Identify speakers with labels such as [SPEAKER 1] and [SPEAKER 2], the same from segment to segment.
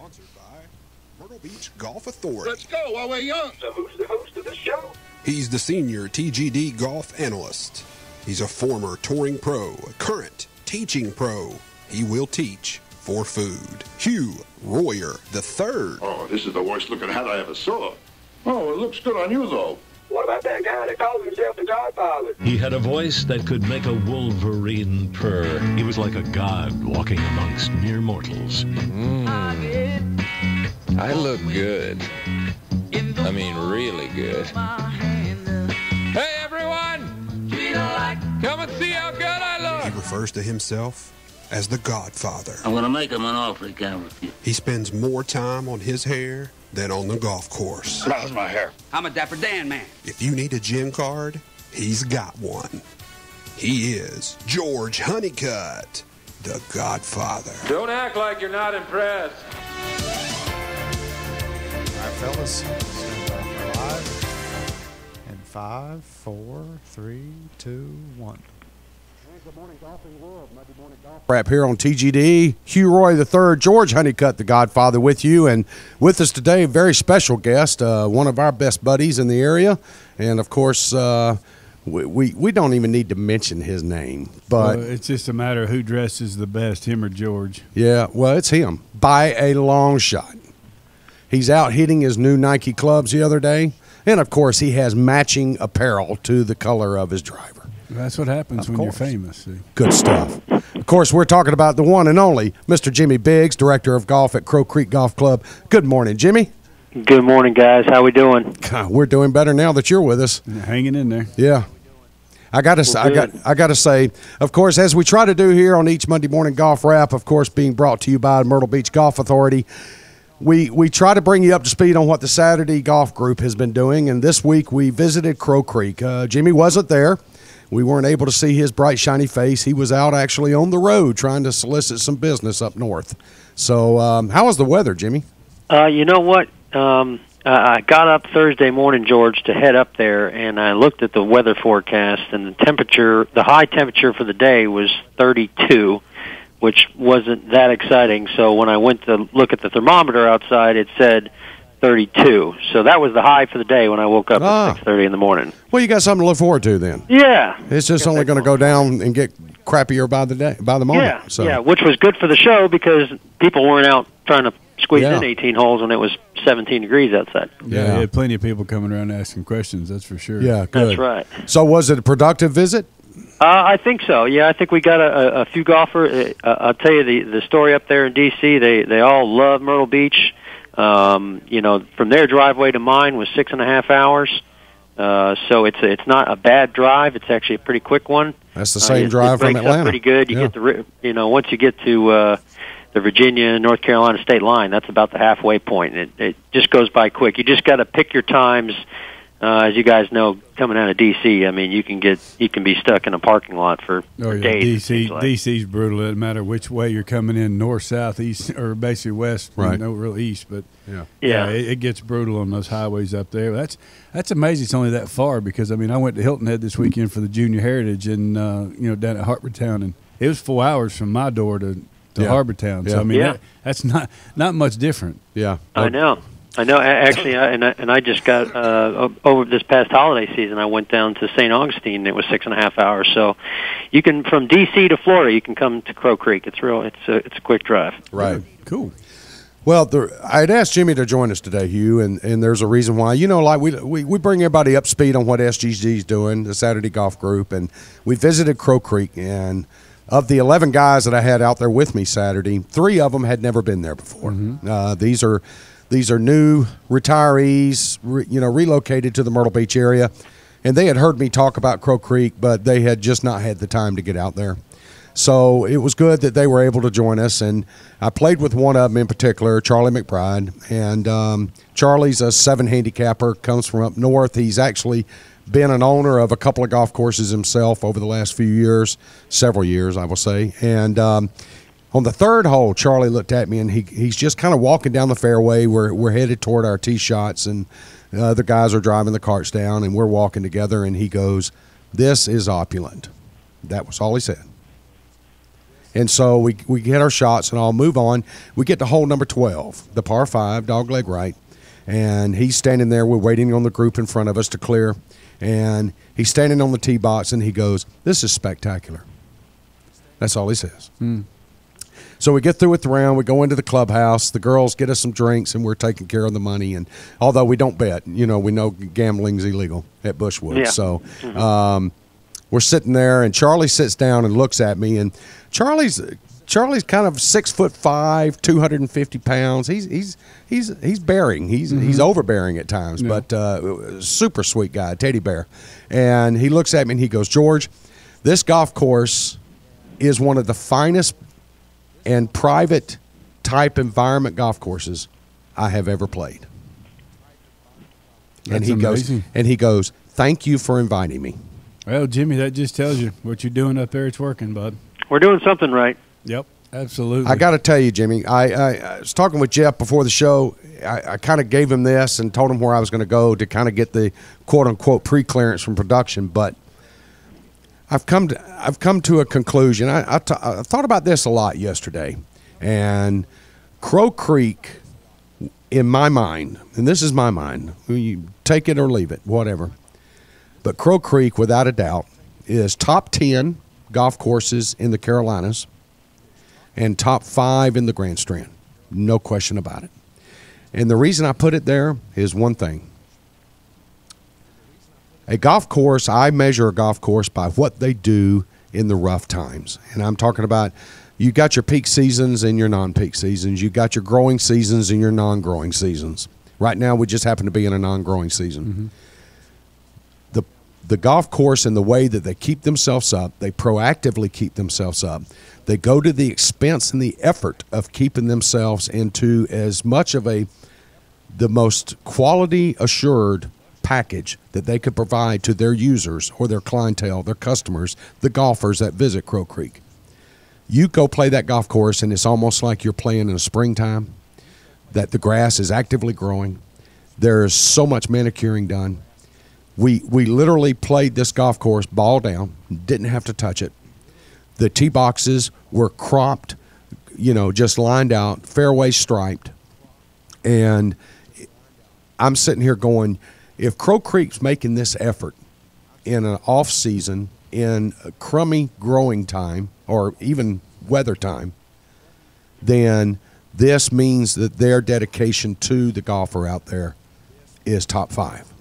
[SPEAKER 1] Sponsored by Myrtle Beach Golf Authority.
[SPEAKER 2] Let's go while we're young.
[SPEAKER 3] So who's the host of this show?
[SPEAKER 1] He's the senior TGD golf analyst. He's a former touring pro, a current teaching pro. He will teach for food. Hugh Royer III.
[SPEAKER 2] Oh, this is the worst looking hat I ever saw. Oh, it looks good on you, though.
[SPEAKER 3] What about that guy that calls himself the Godfather?
[SPEAKER 4] He had a voice that could make a wolverine purr. He was like a god walking amongst mere mortals.
[SPEAKER 5] I look good. I mean, really good. Hey, everyone! Come and see how good I look!
[SPEAKER 1] He refers to himself as the Godfather.
[SPEAKER 6] I'm gonna make him an offer he can't refuse.
[SPEAKER 1] He spends more time on his hair than on the golf course.
[SPEAKER 2] How's my hair?
[SPEAKER 6] I'm a Dapper Dan man.
[SPEAKER 1] If you need a gym card, he's got one. He is George Honeycutt, the Godfather.
[SPEAKER 5] Don't act like you're not impressed.
[SPEAKER 7] All right, fellas, stand by for live. And 5, 4, 3, 2, 1.
[SPEAKER 8] Good morning, golfing world. Monday morning golf.
[SPEAKER 7] Wrap here on TGD. Hugh Roy III, George Honeycutt, the Godfather, with you. And with us today, a very special guest, one of our best buddies in the area. And, of course, we don't even need to mention his name. But
[SPEAKER 9] well, it's just a matter of who dresses the best, him or George.
[SPEAKER 7] Yeah, well, it's him by a long shot. He's out hitting his new Nike clubs the other day. And, of course, he has matching apparel to the color of his driver.
[SPEAKER 9] That's what happens when you're famous. See?
[SPEAKER 7] Good stuff. Of course, we're talking about the one and only Mr. Jimmy Biggs, Director of Golf at Crow Creek Golf Club. Good morning, Jimmy.
[SPEAKER 10] Good morning, guys. How we doing?
[SPEAKER 7] We're doing better now that you're with us.
[SPEAKER 9] Hanging in there.
[SPEAKER 7] Yeah. I got to say, of course, as we try to do here on each Monday morning golf wrap, of course, being brought to you by Myrtle Beach Golf Authority, we try to bring you up to speed on what the Saturday golf group has been doing. And this week we visited Crow Creek. Jimmy wasn't there. We weren't able to see his bright, shiny face. He was out actually on the road trying to solicit some business up north. So how was the weather, Jimmy?
[SPEAKER 10] You know what? I got up Thursday morning, George, to head up there, and I looked at the weather forecast, and the high temperature for the day was 32, which wasn't that exciting. So when I went to look at the thermometer outside, it said 32. So that was the high for the day when I woke up at 6:30 in the morning.
[SPEAKER 7] Well, you got something to look forward to then.
[SPEAKER 10] Yeah.
[SPEAKER 7] It's just only going to go down and get crappier by the moment.
[SPEAKER 10] Yeah, yeah, which was good for the show because people weren't out trying to squeeze in 18 holes when it was 17 degrees outside.
[SPEAKER 9] Yeah, you had plenty of people coming around asking questions, that's for sure.
[SPEAKER 7] Yeah, good.
[SPEAKER 10] That's right.
[SPEAKER 7] So was it a productive visit?
[SPEAKER 10] I think so. Yeah, I think we got a few golfers. I'll tell you the story up there in D.C. They all love Myrtle Beach. You know, from their driveway to mine was 6.5 hours. So it's not a bad drive. It's actually a pretty quick one.
[SPEAKER 7] That's the same drive from Atlanta.
[SPEAKER 10] Up pretty good. You get once you get to the Virginia North Carolina state line, that's about the halfway point. It just goes by quick. You just got to pick your times. As you guys know, coming out of D.C., I mean, you can be stuck in a parking lot for days.
[SPEAKER 9] D.C.'s brutal. It doesn't matter which way you're coming in, north, south, east, or basically west.
[SPEAKER 7] Right.
[SPEAKER 9] No real east, but
[SPEAKER 10] yeah,
[SPEAKER 9] it gets brutal on those highways up there. That's amazing. It's only that far because I mean, I went to Hilton Head this weekend for the Junior Heritage, and down at Harbortown, and it was 4 hours from my door to Harbortown. So I mean, that's not much different.
[SPEAKER 7] Yeah,
[SPEAKER 10] I know. Actually, I just got over this past holiday season. I went down to St. Augustine. And it was 6.5 hours. So you can from D.C. to Florida, you can come to Crow Creek. It's a quick drive.
[SPEAKER 7] Right.
[SPEAKER 9] Cool.
[SPEAKER 7] Well, I'd asked Jimmy to join us today, Hugh, and there's a reason why. You know, like we bring everybody up to speed on what SGG's doing, the Saturday Golf Group, and we visited Crow Creek. And of the 11 guys that I had out there with me Saturday, 3 of them had never been there before. Mm-hmm. These are new retirees, relocated to the Myrtle Beach area, and they had heard me talk about Crow Creek, but they had just not had the time to get out there. So it was good that they were able to join us, and I played with one of them in particular, Charlie McBride, and Charlie's a 7 handicapper, comes from up north. He's actually been an owner of a couple of golf courses himself over the last few years, several years, I will say, and on the 3rd hole, Charlie looked at me, and he's just kind of walking down the fairway. We're headed toward our tee shots, and the guys are driving the carts down, and we're walking together, and he goes, "This is opulent." That was all he said. And so we get our shots and all, move on. We get to hole number 12, the par 5, dogleg right. And he's standing there. We're waiting on the group in front of us to clear. And he's standing on the tee box, and he goes, "This is spectacular." That's all he says. So we get through with the round. We go into the clubhouse. The girls get us some drinks, and we're taking care of the money. And although we don't bet, we know gambling's illegal at Bushwood.
[SPEAKER 10] Yeah.
[SPEAKER 7] So we're sitting there, and Charlie sits down and looks at me. And Charlie's kind of 6'5", 250 pounds. He's bearing. He's overbearing at times, but super sweet guy, teddy bear. And he looks at me and he goes, "George, this golf course is one of the finest and private type environment golf courses I have ever played."
[SPEAKER 9] That's amazing.
[SPEAKER 7] He goes, "Thank you for inviting me."
[SPEAKER 9] Well, Jimmy, that just tells you what you're doing up there. It's working, bud.
[SPEAKER 10] We're doing something right.
[SPEAKER 9] Yep, absolutely.
[SPEAKER 7] I got to tell you, Jimmy, I was talking with Jeff before the show. I kind of gave him this and told him where I was going to go to kind of get the quote-unquote pre-clearance from production, but I've come to a conclusion. I thought about this a lot yesterday, and Crow Creek, in my mind, and this is my mind, you take it or leave it, whatever, but Crow Creek, without a doubt, is top 10 golf courses in the Carolinas and top 5 in the Grand Strand. No question about it. And the reason I put it there is one thing. A golf course, I measure a golf course by what they do in the rough times. And I'm talking about, you got your peak seasons and your non-peak seasons. You got your growing seasons and your non-growing seasons. Right now, we just happen to be in a non-growing season. The golf course and the way that they keep themselves up, they proactively keep themselves up. They go to the expense and the effort of keeping themselves into as much of the most quality assured package that they could provide to their users or their clientele, their customers, the golfers that visit Crow Creek. You go play that golf course, and it's almost like you're playing in the springtime, that the grass is actively growing. There's so much manicuring done. We literally played this golf course ball down, didn't have to touch it. The tee boxes were cropped, just lined out, fairway striped. And I'm sitting here going, if Crow Creek's making this effort in an off season, in a crummy growing time, or even weather time, then this means that their dedication to the golfer out there is top 5.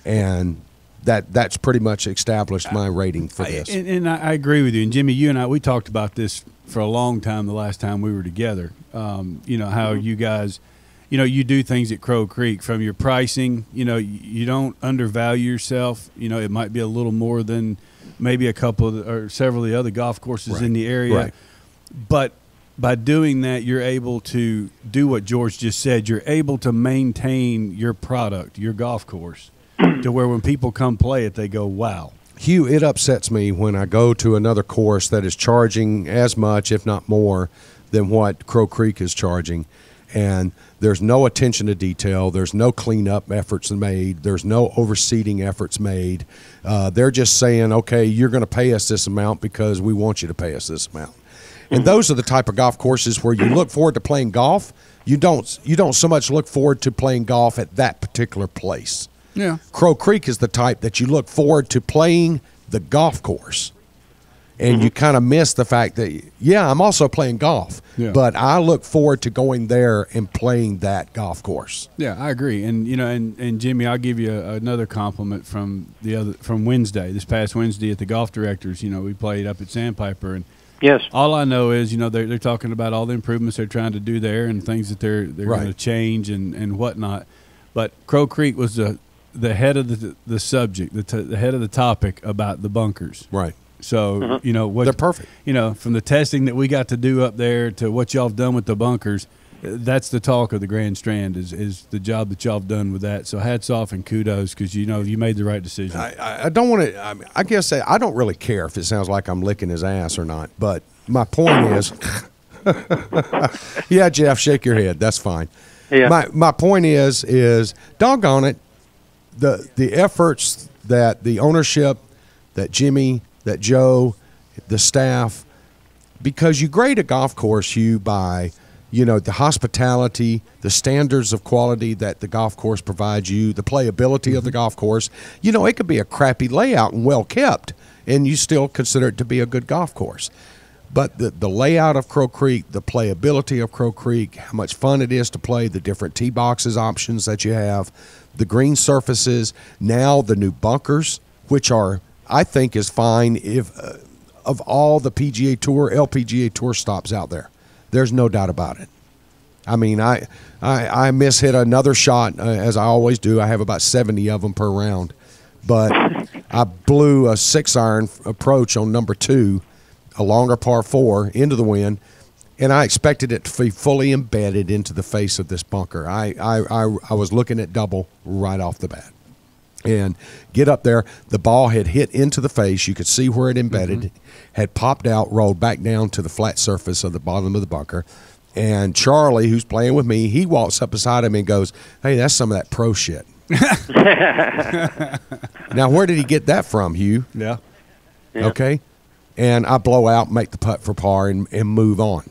[SPEAKER 7] And that's pretty much established my rating for this.
[SPEAKER 9] And I agree with you. And Jimmy, you and I, we talked about this for a long time the last time we were together. How you guys, you do things at Crow Creek from your pricing. You don't undervalue yourself. It might be a little more than maybe a couple or several of the other golf courses in the area.
[SPEAKER 7] Right.
[SPEAKER 9] But by doing that, you're able to do what George just said. You're able to maintain your product, your golf course, to where when people come play it, they go, wow.
[SPEAKER 7] Hugh, it upsets me when I go to another course that is charging as much, if not more, than what Crow Creek is charging. And there's no attention to detail. There's no cleanup efforts made. There's no overseeding efforts made. They're just saying, okay, you're going to pay us this amount because we want you to pay us this amount. And those are the type of golf courses where you look forward to playing golf. You don't so much look forward to playing golf at that particular place.
[SPEAKER 9] Yeah.
[SPEAKER 7] Crow Creek is the type that you look forward to playing the golf course. And you kind of miss the fact that, I'm also playing golf, but I look forward to going there and playing that golf course.
[SPEAKER 9] Yeah, I agree. And and Jimmy, I'll give you another compliment from Wednesday, this past Wednesday at the Golf Directors. We played up at Sandpiper, and
[SPEAKER 10] yes,
[SPEAKER 9] all I know is they're talking about all the improvements they're trying to do there and things that they're going to change and whatnot. But Crow Creek was the head of the subject, the head of the topic about the bunkers.
[SPEAKER 7] Right.
[SPEAKER 9] So,
[SPEAKER 7] they're perfect.
[SPEAKER 9] From the testing that we got to do up there to what y'all have done with the bunkers, that's the talk of the Grand Strand is the job that y'all have done with that. So hats off and kudos because, you made the right decision.
[SPEAKER 7] I don't want to – I guess I don't really care if it sounds like I'm licking his ass or not. But my point is – yeah, Jeff, shake your head. That's fine.
[SPEAKER 10] Yeah.
[SPEAKER 7] My point is doggone it, the efforts that the ownership, that Jimmy – that Joe, the staff, because you grade a golf course, Hugh, by the hospitality, the standards of quality that the golf course provides you, the playability of the golf course. It could be a crappy layout and well kept, and you still consider it to be a good golf course. But the layout of Crow Creek, the playability of Crow Creek, how much fun it is to play, the different tee boxes options that you have, the green surfaces, now the new bunkers, which I think is fine if of all the PGA Tour, LPGA Tour stops out there. There's no doubt about it. I mean, I mishit another shot, as I always do. I have about 70 of them per round. But I blew a 6-iron approach on number 2, a longer par 4, into the wind, and I expected it to be fully embedded into the face of this bunker. I was looking at double right off the bat. And get up there, the ball had hit into the face. You could see where it embedded, had popped out, rolled back down to the flat surface of the bottom of the bunker. And Charlie, who's playing with me, he walks up beside him and goes, "Hey, that's some of that pro shit." Now, where did he get that from, Hugh?
[SPEAKER 9] Yeah.
[SPEAKER 7] Okay. And I blow out, make the putt for par, and move on.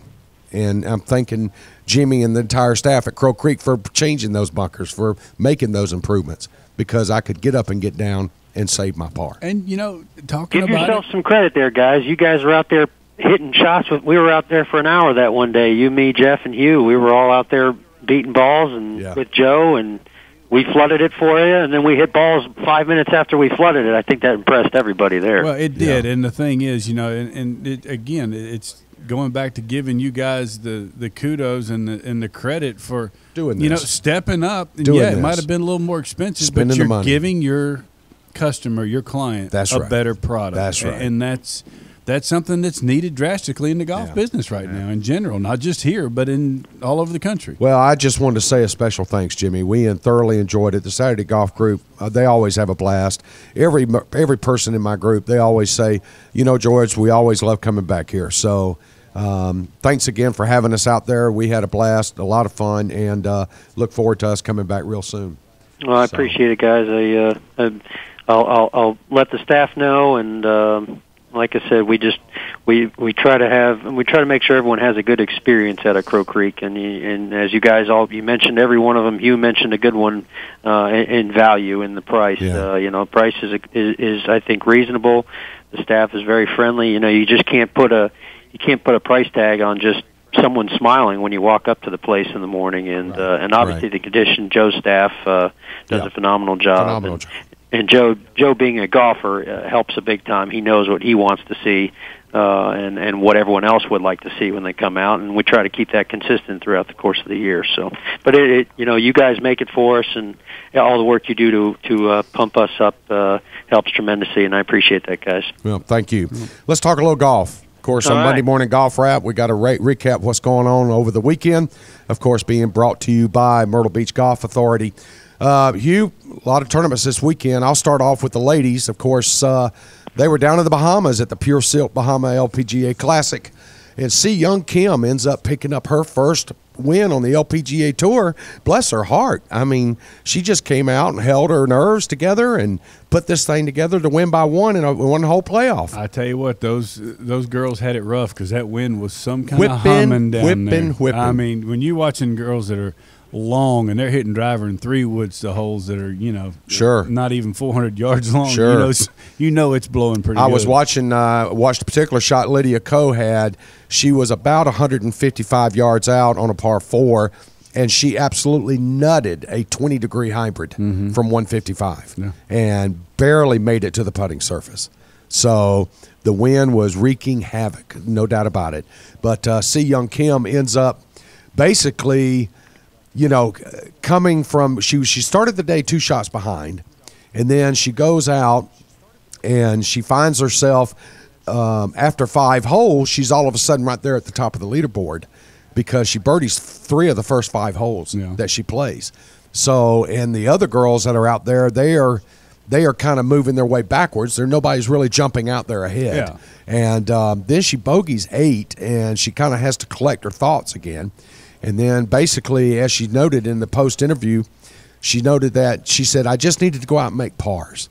[SPEAKER 7] And I'm thanking Jimmy and the entire staff at Crow Creek for changing those bunkers, for making those improvements, because I could get up and get down and save my par.
[SPEAKER 9] And, talking
[SPEAKER 10] Give
[SPEAKER 9] about
[SPEAKER 10] yourself some credit there, guys. You guys were out there hitting shots. We were out there for an hour that one day. You, me, Jeff, and Hugh. We were all out there beating balls and with Joe, and we flooded it for you, and then we hit balls 5 minutes after we flooded it. I think that impressed everybody there.
[SPEAKER 9] Well, it did, and the thing is, it's going back to giving you guys the kudos and the credit for
[SPEAKER 7] doing this,
[SPEAKER 9] stepping up. And
[SPEAKER 7] doing
[SPEAKER 9] it might have been a little more expensive,
[SPEAKER 7] spending
[SPEAKER 9] but you're
[SPEAKER 7] the money,
[SPEAKER 9] giving your customer, your client, better product.
[SPEAKER 7] That's right,
[SPEAKER 9] and that's something that's needed drastically in the golf business right now, in general, not just here, but in all over the country.
[SPEAKER 7] Well, I just wanted to say a special thanks, Jimmy. We thoroughly enjoyed it. The Saturday Golf Group, they always have a blast. Every person in my group, they always say, George, we always love coming back here. So thanks again for having us out there. We had a blast, a lot of fun, and look forward to us coming back real soon.
[SPEAKER 10] Well, I appreciate it, guys. I'll let the staff know, and like I said, we try to make sure everyone has a good experience out of Crow Creek, and as you guys you mentioned every one of them. Hugh mentioned a good one in value in the price. Price is I think reasonable. The staff is very friendly. You just can't put a price tag on just someone smiling when you walk up to the place in the morning, and obviously the condition. Joe's staff does a phenomenal job. And Joe being a golfer, helps a big time. He knows what he wants to see, and what everyone else would like to see when they come out, and we try to keep that consistent throughout the course of the year. So, but you guys make it for us, and all the work you do to pump us up helps tremendously, and I appreciate that, guys.
[SPEAKER 7] Well, thank you. Let's talk a little golf. Of course, on Monday Morning Golf Wrap, we got to recap what's going on over the weekend. Of course, being brought to you by Myrtle Beach Golf Authority. Hugh, a lot of tournaments this weekend. I'll start off with the ladies. Of course, they were down in the Bahamas at the Pure Silk Bahama LPGA Classic. And Young Kim ends up picking up her first win on the LPGA Tour. Bless her heart. I mean, she just came out and held her nerves together and put this thing together to win by one and won the whole playoff.
[SPEAKER 9] I tell you what, those girls had it rough because that wind was some kind of humming down there.
[SPEAKER 7] Whipping.
[SPEAKER 9] I mean, when you're watching girls that are long and they're hitting driver in 3 woods to holes that are not even 400 yards long, it's blowing pretty good.
[SPEAKER 7] I was watched a particular shot Lydia Ko had. She was about 155 yards out on a par 4, and she absolutely nutted a 20-degree hybrid from 155 and barely made it to the putting surface. So the wind was wreaking havoc, no doubt about it. But Young Kim ends up basically coming from she started the day 2 shots behind, and then she goes out and she finds herself after 5 holes, she's all of a sudden right there at the top of the leaderboard because she birdies 3 of the first 5 holes that she plays. So, and the other girls that are out there, they are kind of moving their way backwards. Nobody's really jumping out there ahead. And then she bogeys 8, and she kind of has to collect her thoughts again. And then basically, as she noted in the post-interview, she said, I just needed to go out and make pars.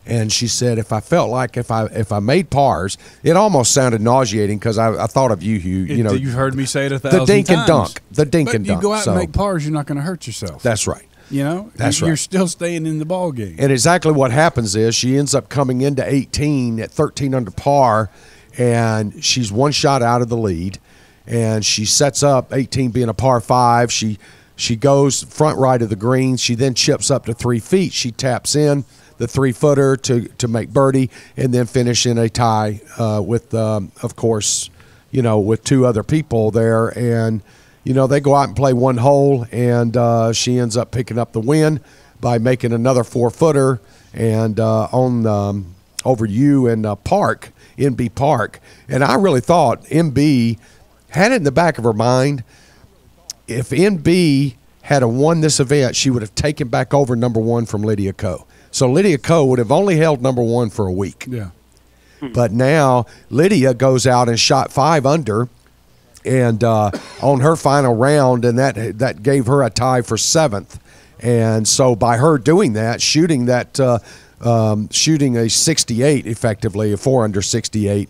[SPEAKER 7] And she said, if I felt like if I made pars, it almost sounded nauseating because I thought of you, Hugh. You know,
[SPEAKER 9] you've heard me say it 1,000 times.
[SPEAKER 7] The dink and dunk. The dink and dunk.
[SPEAKER 9] You go out and make pars, you're not going to hurt yourself.
[SPEAKER 7] That's right.
[SPEAKER 9] You know,
[SPEAKER 7] that's right.
[SPEAKER 9] You're still staying in the ball game.
[SPEAKER 7] And exactly what happens is she ends up coming into 18 at 13 under par, and she's one shot out of the lead, and she sets up 18 being a par 5. She goes front right of the green. She then chips up to 3 feet. She taps in the 3-footer to make birdie, and then finish in a tie with, of course, you know, with 2 other people there. And, you know, they go out and play 1 hole, and she ends up picking up the win by making another 4-footer and on over you and Park, MB Park. And I really thought MB had it in the back of her mind, if MB had won this event, she would have taken back over number 1 from Lydia Ko. So Lydia Ko would have only held number 1 for a week.
[SPEAKER 9] Yeah.
[SPEAKER 7] But now Lydia goes out and shot 5 under, and on her final round, and that gave her a tie for 7th. And so by her doing that, shooting a 68 effectively, a 4 under 68,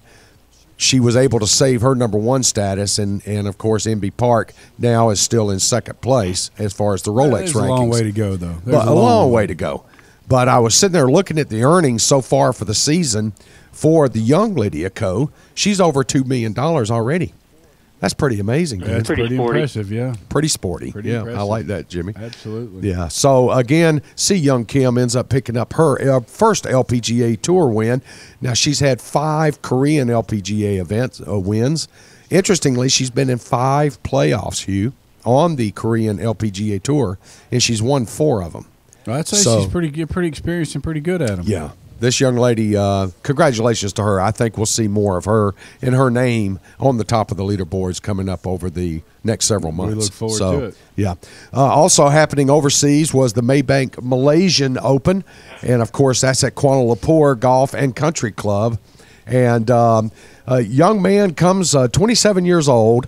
[SPEAKER 7] she was able to save her number 1 status, and of course MB Park now is still in 2nd place as far as the Rolex rankings.
[SPEAKER 9] There's a long way to go, though.
[SPEAKER 7] But a long way to go. But I was sitting there looking at the earnings so far for the season for the young Lydia Ko. She's over $2 million already. That's pretty amazing.
[SPEAKER 9] Yeah, that's pretty impressive, yeah.
[SPEAKER 7] Pretty sporty.
[SPEAKER 9] Pretty
[SPEAKER 7] yeah,
[SPEAKER 9] impressive.
[SPEAKER 7] I like that, Jimmy.
[SPEAKER 9] Absolutely.
[SPEAKER 7] Yeah. So, again, Young Kim ends up picking up her first LPGA Tour win. Now, she's had 5 Korean LPGA events wins. Interestingly, she's been in 5 playoffs, Hugh, on the Korean LPGA Tour, and she's won 4 of them.
[SPEAKER 9] Well, I'd say she's pretty experienced and pretty good at them.
[SPEAKER 7] Yeah. This young lady, congratulations to her. I think we'll see more of her and her name on the top of the leaderboards coming up over the next several months.
[SPEAKER 9] We look forward to it.
[SPEAKER 7] Yeah. Also happening overseas was the Maybank Malaysian Open, and, of course, that's at Kuala Lumpur Golf and Country Club. And a young man comes, 27 years old,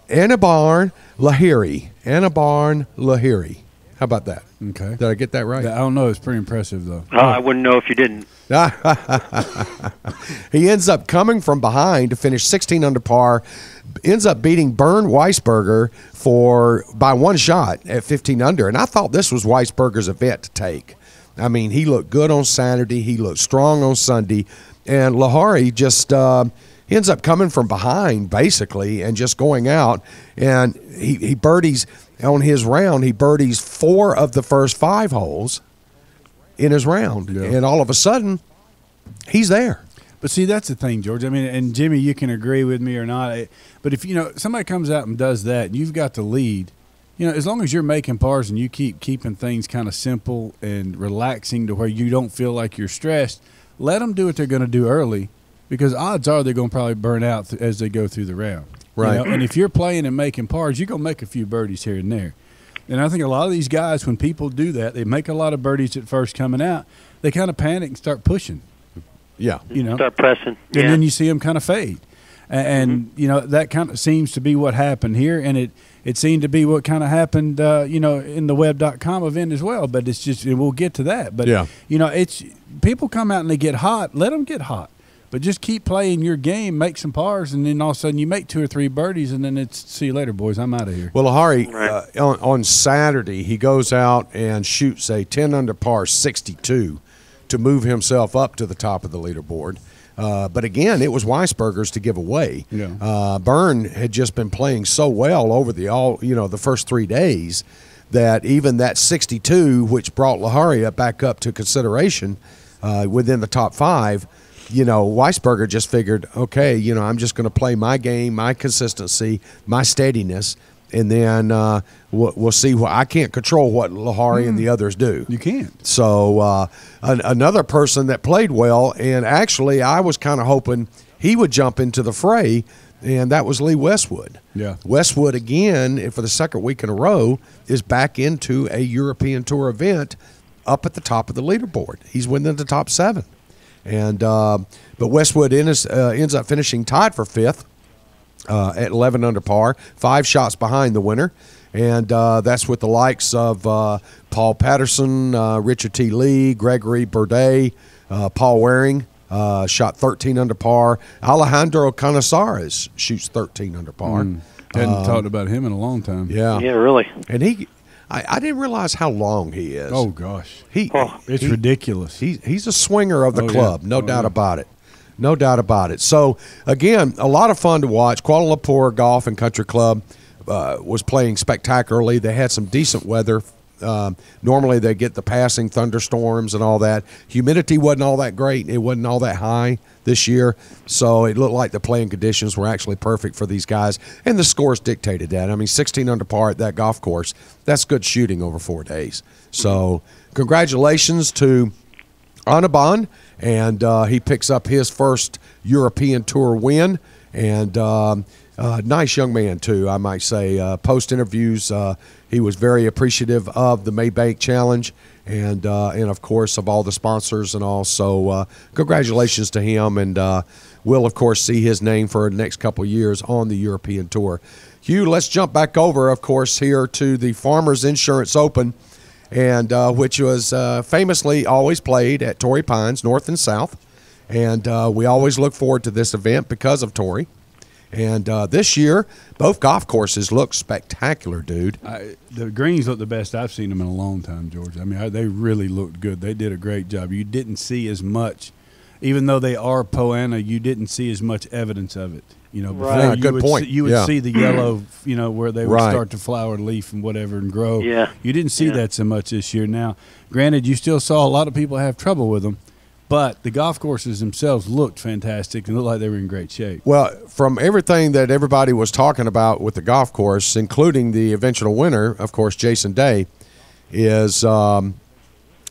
[SPEAKER 7] Anabarn Lahiri. How about that?
[SPEAKER 9] Okay.
[SPEAKER 7] Did I get that right?
[SPEAKER 9] I don't know. It's pretty impressive, though.
[SPEAKER 10] I wouldn't know if you didn't.
[SPEAKER 7] He ends up coming from behind to finish 16 under par, ends up beating Bernd Weisberger by 1 shot at 15 under. And I thought this was Weisberger's event to take. I mean, he looked good on Saturday. He looked strong on Sunday. And Lahari just ends up coming from behind, basically, and just going out. And he birdies on his round. He birdies 4 of the first 5 holes in his round. Yeah. And all of a sudden, he's there.
[SPEAKER 9] But see, that's the thing, George. I mean, and Jimmy, you can agree with me or not. But if, somebody comes out and does that and you've got the lead, as long as you're making pars and you keeping things kind of simple and relaxing to where you don't feel like you're stressed, let them do what they're going to do early, because odds are they're going to probably burn out as they go through the round.
[SPEAKER 7] Right.
[SPEAKER 9] And if you're playing and making pars, you're going to make a few birdies here and there. And I think a lot of these guys, when people do that, they make a lot of birdies at first coming out, they kind of panic and start pushing.
[SPEAKER 7] Yeah.
[SPEAKER 10] Start pressing.
[SPEAKER 9] And then you see them kind of fade. And that kind of seems to be what happened here. And it seemed to be what kind of happened, in the web.com event as well. But it's just, we'll get to that. But, it's people come out and they get hot. Let them get hot. But just keep playing your game, make some pars, and then all of a sudden you make 2 or 3 birdies, and then it's see you later, boys. I'm out of here.
[SPEAKER 7] Well, Lahari, on Saturday, he goes out and shoots a 10 under par 62 to move himself up to the top of the leaderboard. But again, it was Weisberger's to give away.
[SPEAKER 9] Yeah.
[SPEAKER 7] Byrne had just been playing so well over the first 3 days that even that 62, which brought Lahari back up to consideration within the top 5. Weisberger just figured, okay, I'm just going to play my game, my consistency, my steadiness, and then we'll see. I can't control what Lahari and the others do.
[SPEAKER 9] You can't.
[SPEAKER 7] So another person that played well, and actually I was kind of hoping he would jump into the fray, and that was Lee Westwood.
[SPEAKER 9] Yeah.
[SPEAKER 7] Westwood, again, for the second week in a row, is back into a European Tour event up at the top of the leaderboard. He's within the top 7. And but Westwood ends up finishing tied for 5th at 11 under par, 5 shots behind the winner, and that's with the likes of Paul Patterson, Richard T. Lee, Gregory Burdett, Paul Waring shot 13 under par. Alejandro Canizares shoots 13 under par.
[SPEAKER 9] Hadn't talked about him in a long time.
[SPEAKER 7] Yeah,
[SPEAKER 10] really.
[SPEAKER 7] And I didn't realize how long he is.
[SPEAKER 9] Oh gosh,
[SPEAKER 7] it's
[SPEAKER 9] ridiculous.
[SPEAKER 7] He's a swinger of the club,
[SPEAKER 9] yeah.
[SPEAKER 7] no doubt about it. No doubt about it. So, again, a lot of fun to watch. Kuala Lumpur Golf and Country Club was playing spectacularly. They had some decent weather. Normally they get the passing thunderstorms and all that. Humidity wasn't all that great. It wasn't all that high this year. So it looked like the playing conditions were actually perfect for these guys. And the scores dictated that. I mean, 16 under par at that golf course, that's good shooting over 4 days. So congratulations to Anaban. And he picks up his first European Tour win. And nice young man, too, I might say. Post interviews, he was very appreciative of the Maybank Challenge and of course, of all the sponsors and all. So congratulations to him. And we'll, of course, see his name for the next couple of years on the European Tour. Hugh, let's jump back over, of course, here to the Farmers Insurance Open, and which was famously always played at Torrey Pines, North and South. And we always look forward to this event because of Torrey. And this year, both golf courses look spectacular, dude.
[SPEAKER 9] The greens look the best I've seen them in a long time, George. I mean, they really looked good. They did a great job. You didn't see as much, even though they are Poana, you didn't see as much evidence of it. You know, before
[SPEAKER 7] right. Good point.
[SPEAKER 9] You would see the yellow, you know, where they would start to flower, leaf, and whatever, and grow.
[SPEAKER 10] Yeah.
[SPEAKER 9] You didn't see that so much this year. Now, granted, you still saw a lot of people have trouble with them, but the golf courses themselves looked fantastic and looked like they were in great shape.
[SPEAKER 7] Well, from everything that everybody was talking about with the golf course, including the eventual winner, of course, Jason Day, is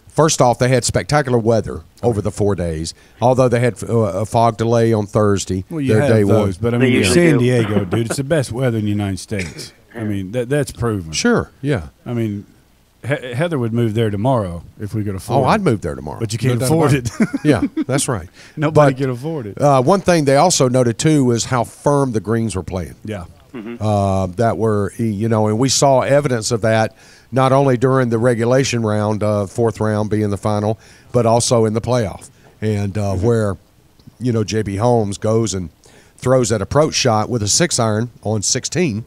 [SPEAKER 7] first off, they had spectacular weather over the 4 days, although they had a fog delay on Thursday.
[SPEAKER 9] Well, you have those, but I mean, San Diego, dude, it's the best weather in the United States. I mean, that's proven.
[SPEAKER 7] Sure, yeah.
[SPEAKER 9] I mean, Heather would move there tomorrow if we could afford it.
[SPEAKER 7] Oh, I'd move there tomorrow.
[SPEAKER 9] But you can't afford it.
[SPEAKER 7] Yeah, that's right.
[SPEAKER 9] Nobody can afford it.
[SPEAKER 7] One thing they also noted, too, was how firm the greens were playing.
[SPEAKER 9] Yeah.
[SPEAKER 7] That were, you know, and we saw evidence of that not only during the regulation round, fourth round being the final, but also in the playoff. And where, you know, J.B. Holmes goes and throws that approach shot with a 6-iron on 16,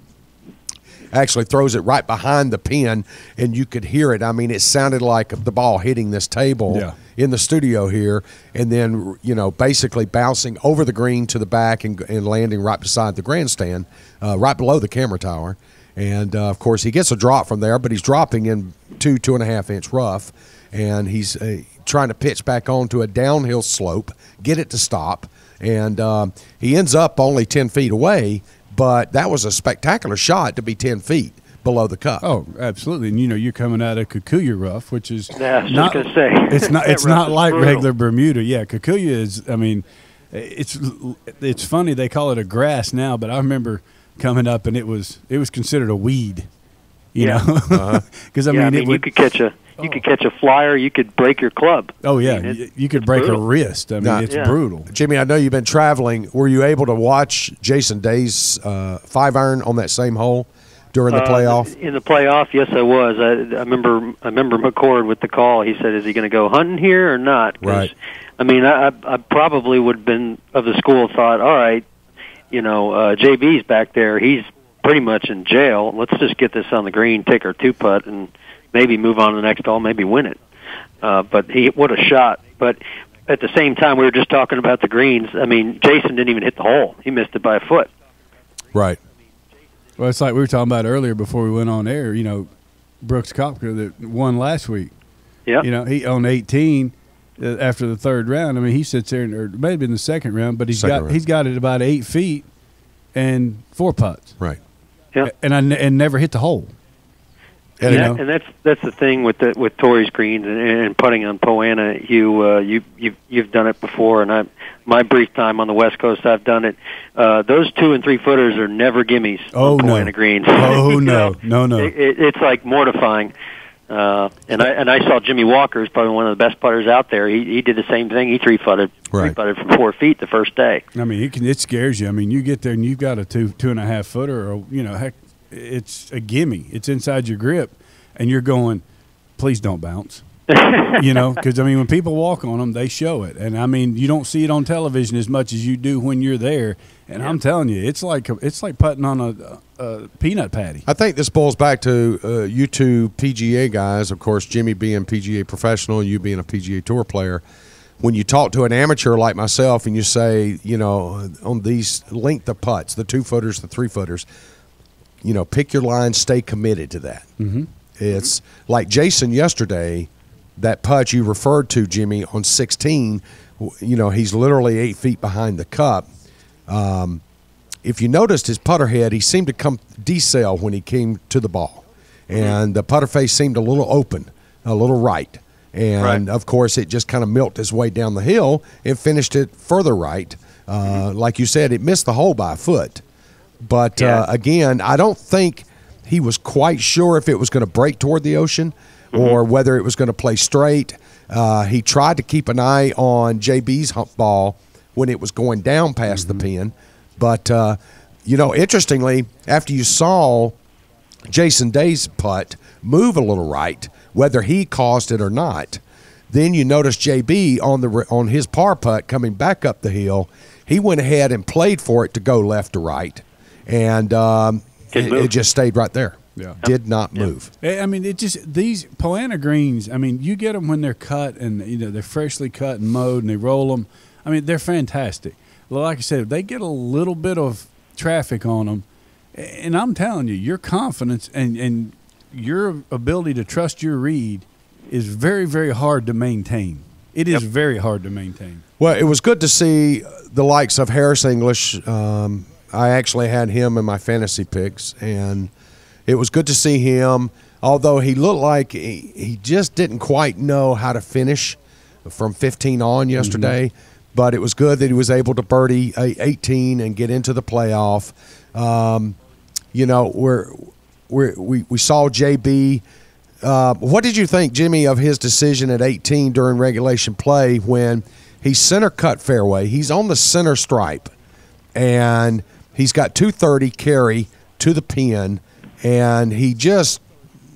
[SPEAKER 7] actually throws it right behind the pin, and you could hear it. I mean, it sounded like the ball hitting this table in the studio here, and then, you know, basically bouncing over the green to the back and landing right beside the grandstand, right below the camera tower. And, of course, he gets a drop from there, but he's dropping in 2.5-inch rough, and he's trying to pitch back onto a downhill slope, get it to stop, and he ends up only 10 feet away. But that was a spectacular shot to be 10 feet below the cup.
[SPEAKER 9] Oh, absolutely. And, you know, you're coming out of Kikuyu rough, which is
[SPEAKER 10] I was just gonna say.
[SPEAKER 9] It's not like regular Bermuda. Yeah, Kikuyu is, I mean, it's funny they call it a grass now, but I remember coming up and it was considered a weed. You know? Because I mean,
[SPEAKER 10] you could catch a flyer, you could break your club.
[SPEAKER 9] Oh yeah, you could break a wrist. I mean, it's brutal.
[SPEAKER 7] Jimmy, I know you've been traveling. Were you able to watch Jason Day's 5-iron on that same hole during the playoff?
[SPEAKER 10] In the playoff, yes, I was. I remember McCord with the call. He said, "Is he going to go hunting here or not?"
[SPEAKER 7] Right.
[SPEAKER 10] I mean, I probably would have been of the school of thought. All right, you know, JB's back there. He's pretty much in jail. Let's just get this on the green, take our 2-putt, and maybe move on to the next hole, maybe win it. But what a shot. But at the same time, we were just talking about the greens. I mean, Jason didn't even hit the hole. He missed it by a foot.
[SPEAKER 7] Right.
[SPEAKER 9] Well, it's like we were talking about earlier before we went on air, you know, Brooks Koepka that won last week.
[SPEAKER 10] Yeah.
[SPEAKER 9] You know, he on 18 after the third round. I mean, he sits there, or it may have been the second round, but he's got it about 8 feet and 4 putts.
[SPEAKER 7] Right.
[SPEAKER 10] Yeah.
[SPEAKER 9] And never hit the hole.
[SPEAKER 10] And that's the thing with Torrey's greens and putting on Poana. You've done it before, and my brief time on the West Coast, I've done it. Those 2 and 3 footers are never gimmies on Poana greens.
[SPEAKER 9] Oh no, no.
[SPEAKER 10] It's like mortifying. And I saw Jimmy Walker, who's probably one of the best putters out there. He did the same thing. He three-putted from 4 feet the first day.
[SPEAKER 9] I mean, it scares you. I mean, you get there and you've got a 2.5 footer, or you know, heck, it's a gimme. It's inside your grip, and you're going, please don't bounce. You know, because I mean, when people walk on them, they show it, and I mean, you don't see it on television as much as you do when you're there. And I'm telling you, it's like putting on a peanut patty.
[SPEAKER 7] I think this boils back to you two PGA guys. Of course, Jimmy being PGA professional, you being a PGA Tour player. When you talk to an amateur like myself and you say, you know, on these length of putts, the 2-footers, the 3-footers, you know, pick your line, stay committed to that.
[SPEAKER 9] Mm-hmm.
[SPEAKER 7] It's like Jason yesterday, that putt you referred to, Jimmy, on 16, you know, he's literally 8 feet behind the cup. If you noticed his putter head, he seemed to come decel when he came to the ball. And the putter face seemed a little open, a little right. And, of course, it just kind of milked its way down the hill and finished it further right. Like you said, it missed the hole by a foot. But, again, I don't think he was quite sure if it was going to break toward the ocean or whether it was going to play straight. He tried to keep an eye on JB's ball when it was going down past the pin. But, you know, interestingly, after you saw Jason Day's putt move a little right, whether he caused it or not, then you notice JB on his par putt coming back up the hill, he went ahead and played for it to go left to right, and it just stayed right there.
[SPEAKER 9] Yeah.
[SPEAKER 7] Did not move.
[SPEAKER 9] I mean, it just these Polana greens. I mean, you get them when they're cut and you know they're freshly cut and mowed and they roll them. I mean, they're fantastic. Well, like I said, if they get a little bit of traffic on them, and I'm telling you, your confidence and your ability to trust your read is very, very hard to maintain. It is very hard to maintain.
[SPEAKER 7] Well, it was good to see the likes of Harris English. I actually had him in my fantasy picks, and it was good to see him, although he looked like he just didn't quite know how to finish from 15 on yesterday. But it was good that he was able to birdie 18 and get into the playoff. You know, we saw JB. What did you think, Jimmy, of his decision at 18 during regulation play when he's center cut fairway? He's on the center stripe, and he's got 230 carry to the pin, and he just,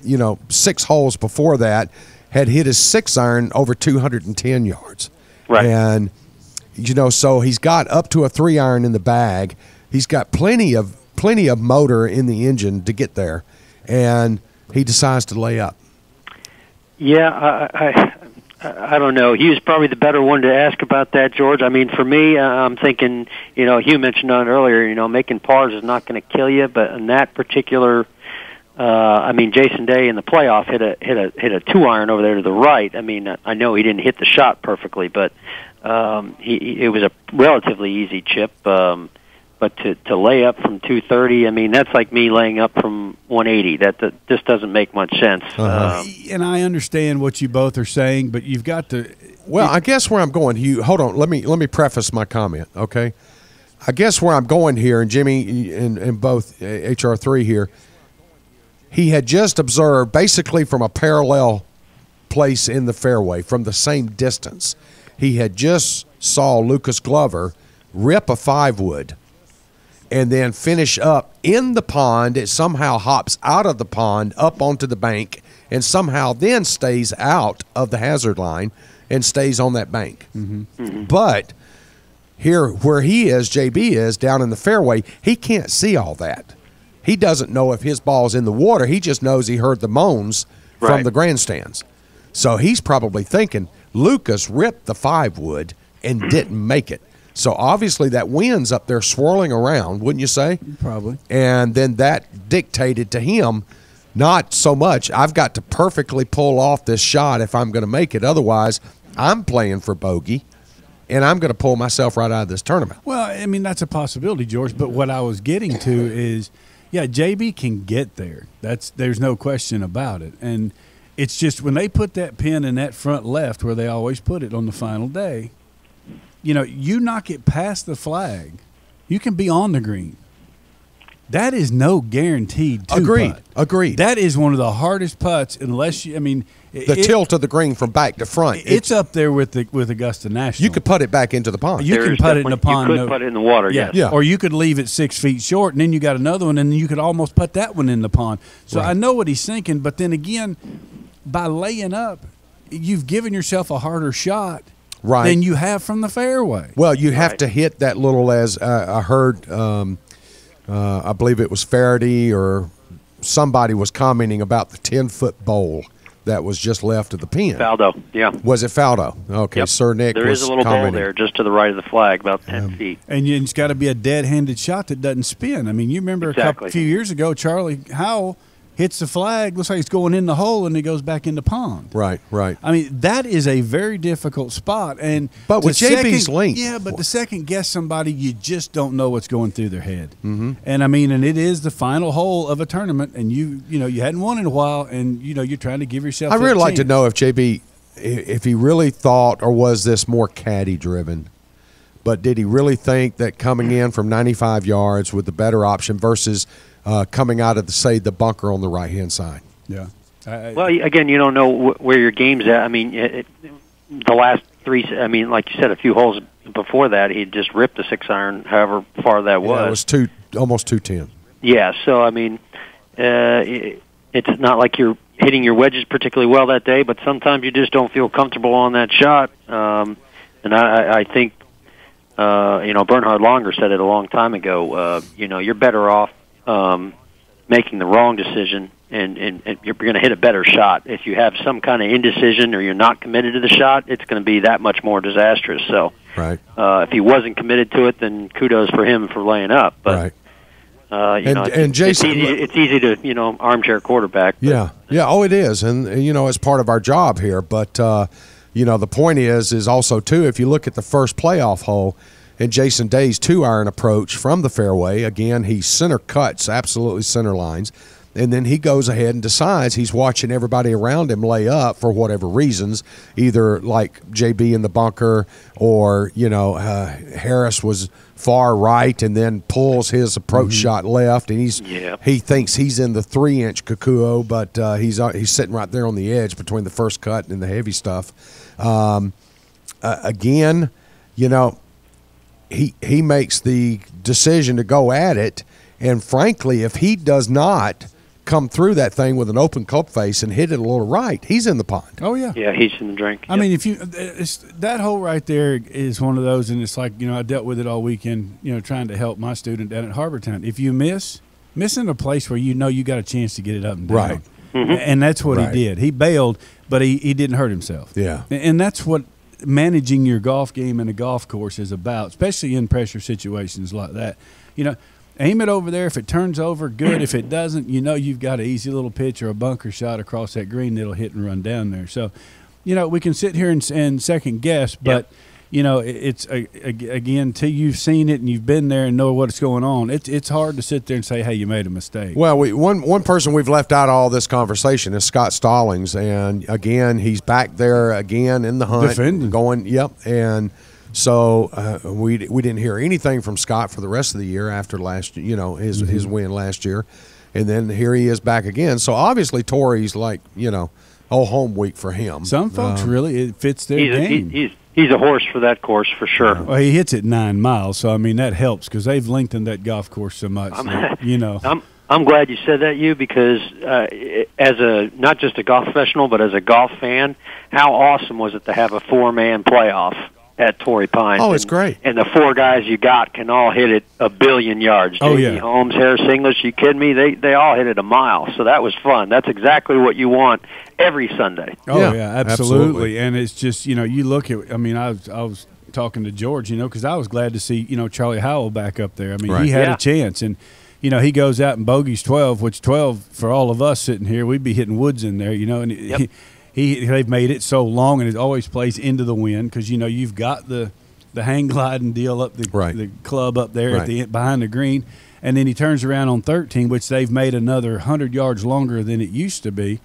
[SPEAKER 7] you know, 6 holes before that had hit his 6-iron over 210 yards.
[SPEAKER 10] Right.
[SPEAKER 7] And, you know, so he's got up to a 3-iron in the bag. He's got plenty of motor in the engine to get there, and he decides to lay up.
[SPEAKER 10] Yeah, I don't know. He was probably the better one to ask about that, George. I mean, for me, I'm thinking, you know, Hugh mentioned on earlier, you know, making pars is not going to kill you, but in that particular, I mean, Jason Day in the playoff hit a 2-iron over there to the right. I mean, I know he didn't hit the shot perfectly, but it was a relatively easy chip. But to lay up from 230, I mean, that's like me laying up from 180. That just doesn't make much sense.
[SPEAKER 9] And I understand what you both are saying, but you've got to.
[SPEAKER 7] Well, I guess where I'm going, Hugh. Hold on, let me preface my comment, okay? I guess where I'm going here, and Jimmy and both HR3 here, he had just observed basically from a parallel place in the fairway, from the same distance, he had just saw Lucas Glover rip a 5-wood. And then finish up in the pond. It somehow hops out of the pond up onto the bank and somehow then stays out of the hazard line and stays on that bank. But here where he is, JB is, down in the fairway, he can't see all that. He doesn't know if his ball's in the water. He just knows he heard the moans from the grandstands. So he's probably thinking, Lucas ripped the 5-wood and didn't make it. So obviously that wind's up there swirling around, wouldn't you say?
[SPEAKER 9] Probably.
[SPEAKER 7] And then that dictated to him, not so much, I've got to perfectly pull off this shot if I'm going to make it. Otherwise, I'm playing for bogey, and I'm going to pull myself right out of this tournament.
[SPEAKER 9] Well, I mean, that's a possibility, George. But what I was getting to is, yeah, JB can get there. There's no question about it. And it's just when they put that pin in that front left where they always put it on the final day, you know, you knock it past the flag, you can be on the green. That is no guaranteed two-putt.
[SPEAKER 7] Agreed.
[SPEAKER 9] That is one of the hardest putts unless you, I mean.
[SPEAKER 7] The tilt of the green from back to front.
[SPEAKER 9] It's up there with Augusta National.
[SPEAKER 7] You could put it back into the pond.
[SPEAKER 9] You can put it in the pond.
[SPEAKER 10] You could put it in the water,
[SPEAKER 9] yeah. Or you could leave it 6 feet short, and then you got another one, and then you could almost put that one in the pond. So I know what he's thinking, but then again, by laying up, you've given yourself a harder shot
[SPEAKER 7] Right.
[SPEAKER 9] than you have from the fairway.
[SPEAKER 7] Well, you have to hit that little, as I heard, I believe it was Faraday or somebody was commenting about the 10-foot bowl that was just left of the pin.
[SPEAKER 10] Faldo, yeah.
[SPEAKER 7] Was it Faldo? Okay,
[SPEAKER 10] Yep.
[SPEAKER 7] Sir Nick
[SPEAKER 10] There
[SPEAKER 7] was
[SPEAKER 10] is a little
[SPEAKER 7] commenting.
[SPEAKER 10] bowl there just to the right of the flag, about 10 feet.
[SPEAKER 9] And it's got to be a dead-handed shot that doesn't spin. I mean, you remember
[SPEAKER 10] Exactly.
[SPEAKER 9] a few years ago, Charlie Howell hits the flag, looks like he's going in the hole, and he goes back in the pond.
[SPEAKER 7] Right, right.
[SPEAKER 9] I mean, that is a very difficult spot.
[SPEAKER 7] But with JB's length.
[SPEAKER 9] Yeah, but to second guess somebody, you just don't know what's going through their head. Mm-hmm. And I mean, and it is the final hole of a tournament, and you hadn't won in a while, and you're trying to give yourself.
[SPEAKER 7] I really like to
[SPEAKER 9] chance.
[SPEAKER 7] know if JB, if he really thought, or was this more caddy driven? But did he really think that coming in from 95 yards was the better option versus coming out of the bunker on the right hand side?
[SPEAKER 9] Yeah.
[SPEAKER 10] Well, again, you don't know where your game's at. I mean, the last three. I mean, like you said, a few holes before that, he just ripped the 6-iron, however far that was.
[SPEAKER 7] Yeah, it was almost 210.
[SPEAKER 10] Yeah. So I mean, it's not like you're hitting your wedges particularly well that day, but sometimes you just don't feel comfortable on that shot. And I think Bernhard Longer said it a long time ago. You're better off making the wrong decision, and you're going to hit a better shot. If you have some kind of indecision or you're not committed to the shot, it's going to be that much more disastrous. So,
[SPEAKER 7] right.
[SPEAKER 10] If he wasn't committed to it, then kudos for him for laying up. But,
[SPEAKER 7] right.
[SPEAKER 10] and
[SPEAKER 7] Jason,
[SPEAKER 10] it's easy to armchair quarterback. But,
[SPEAKER 7] yeah. Oh, it is, and it's part of our job here. But the point is also too, if you look at the first playoff hole. And Jason Day's 2-iron approach from the fairway, again, he center cuts, absolutely center lines. And then he goes ahead and decides he's watching everybody around him lay up for whatever reasons, either like JB in the bunker or, Harris was far right and then pulls his approach shot left. And he thinks he's in the 3-inch Kikuo, but he's sitting right there on the edge between the first cut and the heavy stuff. Again, he makes the decision to go at it, and frankly, if he does not come through that thing with an open cup face and hit it a little right, he's in the pond.
[SPEAKER 9] Oh yeah,
[SPEAKER 10] yeah, he's in the drink.
[SPEAKER 9] I mean, that hole right there is one of those, and it's like I dealt with it all weekend, trying to help my student down at Harbortown. If you missing a place where you got a chance to get it up and down,
[SPEAKER 7] right,
[SPEAKER 9] and that's what he did. He bailed, but he didn't hurt himself.
[SPEAKER 7] Yeah,
[SPEAKER 9] and that's what managing your golf game in a golf course is about, especially in pressure situations like that. Aim it over there. If it turns over, good. If it doesn't, you've got an easy little pitch or a bunker shot across that green that'll hit and run down there. So, we can sit here and second guess, but it's again, till you've seen it and you've been there and know what's going on. It's hard to sit there and say, hey, you made a mistake.
[SPEAKER 7] Well, one person we've left out of all this conversation is Scott Stallings, and again, he's back there again in the hunt,
[SPEAKER 9] defending,
[SPEAKER 7] going, yep, and. So we didn't hear anything from Scott for the rest of the year after his win last year, and then here he is back again. So obviously Torrey's like home week for him.
[SPEAKER 9] Some folks really it fits their game.
[SPEAKER 10] He's a horse for that course for sure.
[SPEAKER 9] Well, he hits it 9 miles, so I mean that helps because they've lengthened that golf course so much.
[SPEAKER 10] I'm glad you said that, because as not just a golf professional but as a golf fan, how awesome was it to have a 4-man playoff at Torrey Pines?
[SPEAKER 7] Oh, it's great.
[SPEAKER 10] And the 4 guys you got can all hit it a billion yards.
[SPEAKER 9] Oh,
[SPEAKER 10] J.B.
[SPEAKER 9] yeah.
[SPEAKER 10] Holmes, Harris English, you kidding me? They all hit it a mile, so that was fun. That's exactly what you want every Sunday.
[SPEAKER 9] Oh, yeah, absolutely. And it's just, you look at, I mean, I was talking to George, because I was glad to see, Charlie Howell back up there. I mean, he had a chance. And, he goes out and bogeys 12, which 12, for all of us sitting here, we'd be hitting woods in there, and they've made it so long, and it always plays into the wind because you've got the hang gliding deal up the club up there at the behind the green, and then he turns around on 13, which they've made another 100 yards longer than it used to be,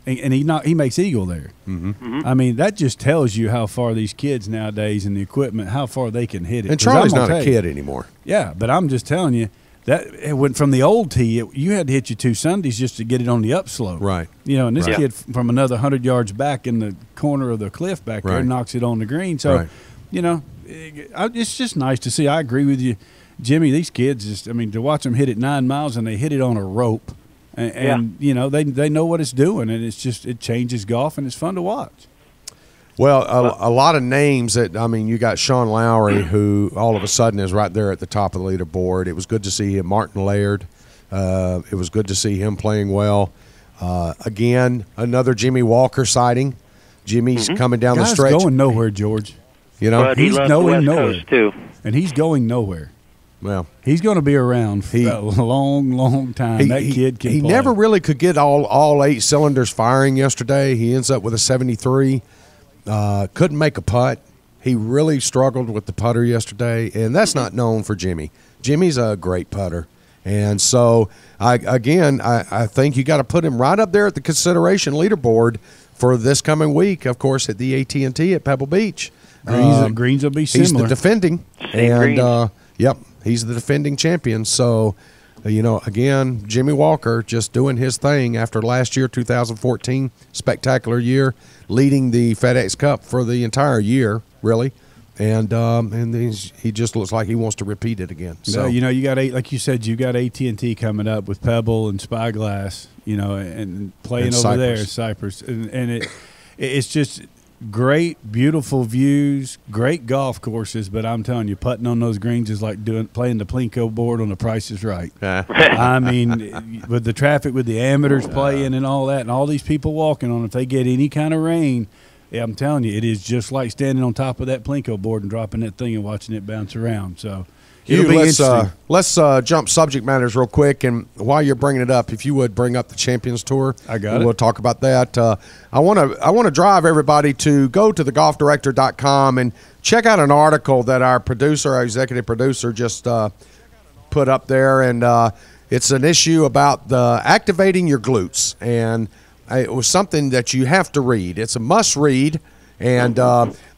[SPEAKER 9] and he makes eagle there. I mean, that just tells you how far these kids nowadays and the equipment, how far they can hit it.
[SPEAKER 7] And Charlie's not a kid anymore.
[SPEAKER 9] Yeah, but I'm just telling you. That it went from the old tee. You had to hit your 2 Sundays just to get it on the upslope,
[SPEAKER 7] right?
[SPEAKER 9] And this kid from another 100 yards back in the corner of the cliff back there knocks it on the green. So, it's just nice to see. I agree with you, Jimmy. These kids, to watch them hit it 9 miles and they hit it on a rope, and they know what it's doing, and it changes golf and it's fun to watch.
[SPEAKER 7] Well, a lot of names that, I mean, you got Sean Lowry, who all of a sudden is right there at the top of the leaderboard. It was good to see him. Martin Laird, it was good to see him playing well. Again, another Jimmy Walker sighting. Jimmy's coming down the stretch.
[SPEAKER 9] He's going nowhere, George.
[SPEAKER 10] You know, but he's going nowhere. Coast too.
[SPEAKER 9] And he's going nowhere.
[SPEAKER 7] Well,
[SPEAKER 9] he's going to be around for a long, long time. That kid can play.
[SPEAKER 7] He never really could get all 8 cylinders firing yesterday. He ends up with a 73. Couldn't make a putt. He really struggled with the putter yesterday, and that's not known for Jimmy. Jimmy's a great putter. And so, I think you got to put him right up there at the consideration leaderboard for this coming week, of course, at the AT&T at Pebble Beach.
[SPEAKER 9] Greens will be similar.
[SPEAKER 7] He's the defending. He's the defending champion. So, again, Jimmy Walker just doing his thing after last year, 2014, spectacular year, leading the FedEx Cup for the entire year, really. And he just looks like he wants to repeat it again. So
[SPEAKER 9] you got like you said, you got AT&T coming up with Pebble and Spyglass, and playing over there, Cypress, and it's just great, beautiful views, great golf courses. But I'm telling you, putting on those greens is like playing the Plinko board on The Price is Right. I mean, with the traffic, with the amateurs playing and all that, and all these people walking on, if they get any kind of rain. Yeah, I'm telling you, it is just like standing on top of that Plinko board and dropping that thing and watching it bounce around. So it'll be interesting.
[SPEAKER 7] Let's jump subject matters real quick. And while you're bringing it up, if you would bring up the Champions Tour, we'll talk about that. I want to drive everybody to go to thegolfdirector.com and check out an article that our executive producer, just put up there. And it's an issue about activating your glutes. And it was something that you have to read. It's a must-read, and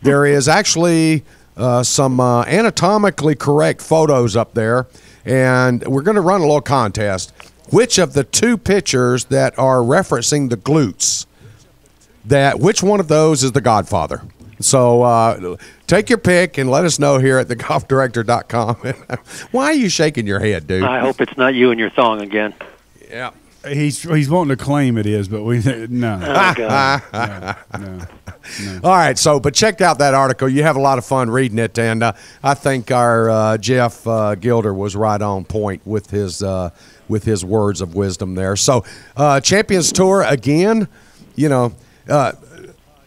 [SPEAKER 7] there is actually some anatomically correct photos up there, and we're going to run a little contest. Which of the 2 pictures that are referencing the glutes, which one of those is the Godfather? So take your pick and let us know here at thegolfdirector.com. Why are you shaking your head, dude?
[SPEAKER 10] I hope it's not you and your thong again.
[SPEAKER 7] Yeah.
[SPEAKER 9] He's wanting to claim it is, but no.
[SPEAKER 10] No.
[SPEAKER 7] All right, but check out that article. You have a lot of fun reading it, and I think our Jeff Gilder was right on point with his words of wisdom there. So, Champions Tour again.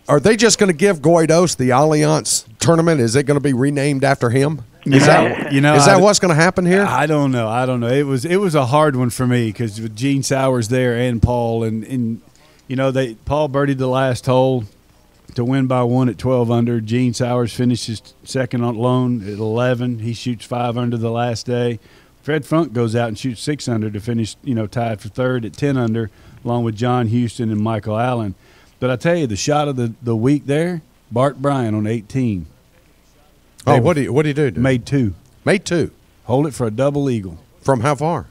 [SPEAKER 7] Are they just going to give Guaidos the Allianz tournament? Is it going to be renamed after him? Is that what's going to happen here?
[SPEAKER 9] I don't know. It was a hard one for me because with Gene Sowers there and Paul and Paul birdied the last hole to win by 1 at 12 under. Gene Sowers finishes second on lone at 11. He shoots 5 under the last day. Fred Funk goes out and shoots 6 under to finish tied for third at 10 under, along with John Houston and Michael Allen. But I tell you, the shot of the week there, Bart Bryant on 18.
[SPEAKER 7] Oh, what did he do?
[SPEAKER 9] Made 2.
[SPEAKER 7] Made 2.
[SPEAKER 9] Hold it for a double eagle.
[SPEAKER 7] From how far?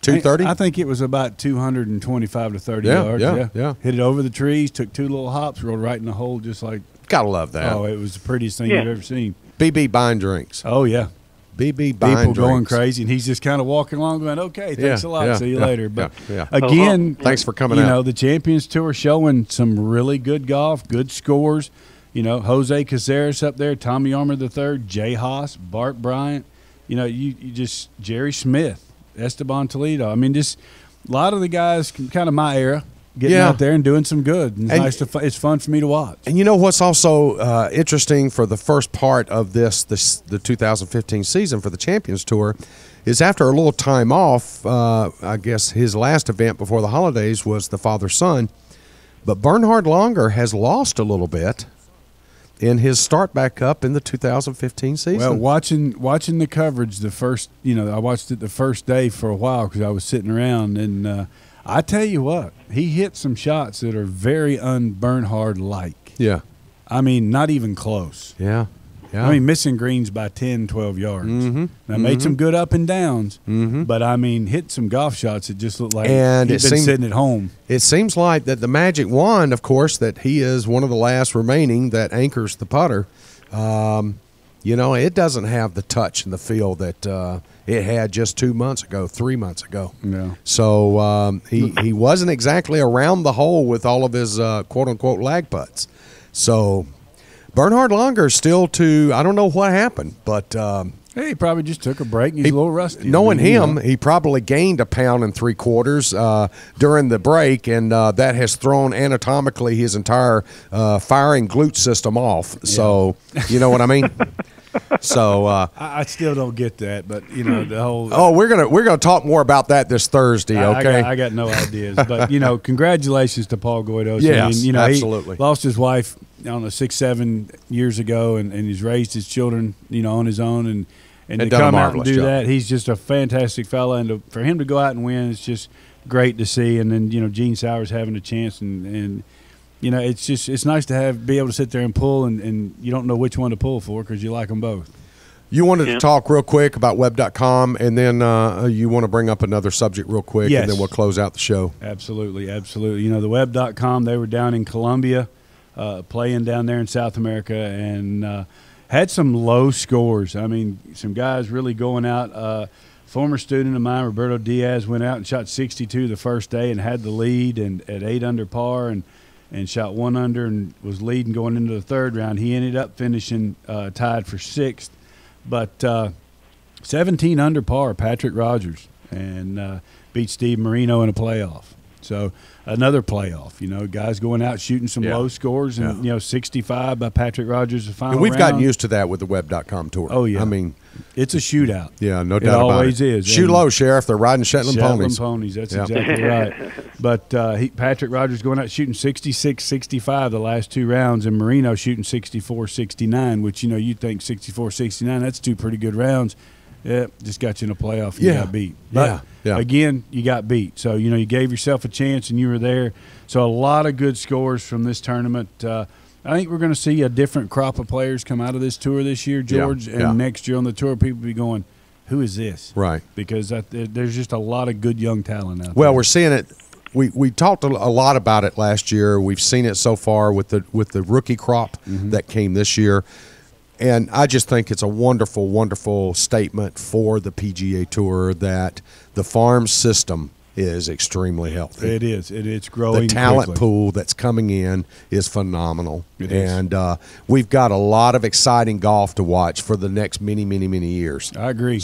[SPEAKER 7] 230?
[SPEAKER 9] I think it was about 225 to 30 yards.
[SPEAKER 7] Yeah.
[SPEAKER 9] Hit it over the trees, took 2 little hops, rolled right in the hole just like.
[SPEAKER 7] Gotta love that.
[SPEAKER 9] Oh, it was the prettiest thing you've ever seen.
[SPEAKER 7] BB buying drinks.
[SPEAKER 9] Oh, yeah.
[SPEAKER 7] BB buying
[SPEAKER 9] people
[SPEAKER 7] drinks.
[SPEAKER 9] Going crazy, and he's just kind of walking along going, okay, thanks a lot. See you later. But
[SPEAKER 7] again, thanks for coming out.
[SPEAKER 9] The Champions Tour showing some really good golf, good scores. Jose Caceres up there, Tommy Armour III, Jay Haas, Bart Bryant. You just Jerry Smith, Esteban Toledo. I mean, just a lot of the guys, kind of my era, getting out there and doing some good. And it's fun for me to watch. And
[SPEAKER 7] what's also interesting for the first part of the 2015 season for the Champions Tour is after a little time off, I guess his last event before the holidays was the father-son, but Bernhard Langer has lost a little bit in his start back up in the 2015 season.
[SPEAKER 9] Well, watching the coverage, I watched it the first day for a while because I was sitting around, and I tell you what, he hit some shots that are very un-Bernhard-like.
[SPEAKER 7] Yeah.
[SPEAKER 9] I mean, not even close.
[SPEAKER 7] Yeah.
[SPEAKER 9] I mean, missing greens by 10, 12 yards. Now, made some good up and downs, but, I mean, hit some golf shots that just looked like he'd been sitting at home.
[SPEAKER 7] It seems like that the magic wand, of course, that he is one of the last remaining that anchors the putter. It doesn't have the touch and the feel that it had just 2 months ago, 3 months ago.
[SPEAKER 9] Yeah.
[SPEAKER 7] So he wasn't exactly around the hole with all of his quote-unquote lag putts. So Bernhard Langer is still I don't know what happened, but
[SPEAKER 9] Hey, he probably just took a break and he's a little rusty.
[SPEAKER 7] Knowing him, he probably gained 1.75 pounds during the break, and that has thrown anatomically his entire firing glute system off. Yeah. So, you know what I mean? So
[SPEAKER 9] I still don't get that, but the whole.
[SPEAKER 7] Oh, we're gonna talk more about that this Thursday. Okay,
[SPEAKER 9] I got no ideas, but congratulations to Paul Goidos.
[SPEAKER 7] Yes,
[SPEAKER 9] he
[SPEAKER 7] absolutely.
[SPEAKER 9] Lost his wife, 6-7 years ago, and he's raised his children, on his own, and to come out and do that, he's just a fantastic fella, and for him to go out and win, it's just great to see. And then Gene Sowers having a chance, and it's nice to be able to sit there and pull, and you don't know which one to pull for because you like them both.
[SPEAKER 7] You wanted to talk real quick about web.com, and then you want to bring up another subject real quick, and then we'll close out the show.
[SPEAKER 9] Absolutely. The web.com, they were down in Colombia, playing down there in South America, and had some low scores. I mean, some guys really going out. Former student of mine, Roberto Diaz, went out and shot 62 the first day and had the lead and at 8 under par and shot 1 under and was leading going into the third round. He ended up finishing tied for 6th. But 17 under par, Patrick Rogers, and beat Steve Marino in a playoff. So another playoff, guys going out shooting some low scores, and 65 by Patrick Rogers the final
[SPEAKER 7] and we've
[SPEAKER 9] round.
[SPEAKER 7] gotten used to that with the web.com tour.
[SPEAKER 9] Oh yeah,
[SPEAKER 7] I mean,
[SPEAKER 9] it's a shootout.
[SPEAKER 7] Yeah, no doubt about it.
[SPEAKER 9] It always is.
[SPEAKER 7] Shoot low, Sheriff. They're riding Shetland ponies.
[SPEAKER 9] That's exactly right. But Patrick Rogers going out shooting 66, 65 the last 2 rounds, and Marino shooting 64, 69, which you think 64, 69. That's 2 pretty good rounds. Yeah, just got you in a playoff and you got beat. But again, you got beat. So, you gave yourself a chance and you were there. So a lot of good scores from this tournament. I think we're going to see a different crop of players come out of this tour this year, George. And next year on the tour, people will be going, who is this?
[SPEAKER 7] Right.
[SPEAKER 9] Because there's just a lot of good young talent out there.
[SPEAKER 7] Well, we're seeing it. We talked a lot about it last year. We've seen it so far with the rookie crop that came this year. And I just think it's a wonderful, wonderful statement for the PGA Tour that the farm system is extremely healthy.
[SPEAKER 9] It is. It's growing.
[SPEAKER 7] The talent
[SPEAKER 9] quickly.
[SPEAKER 7] pool that's coming in is phenomenal. And we've got a lot of exciting golf to watch for the next many, many, many years.
[SPEAKER 9] I agree.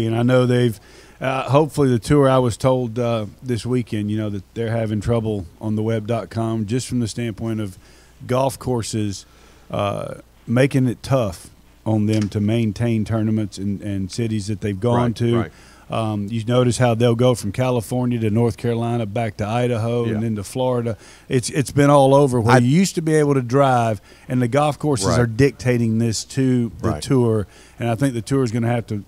[SPEAKER 9] And I know they've hopefully the tour, I was told this weekend, that they're having trouble on the web.com just from the standpoint of golf courses making it tough on them to maintain tournaments and cities that they've gone to. Right. You notice how they'll go from California to North Carolina, back to Idaho, and then to Florida. It's been all over where you used to be able to drive, and the golf courses are dictating this to the tour. And I think the tour is going to have to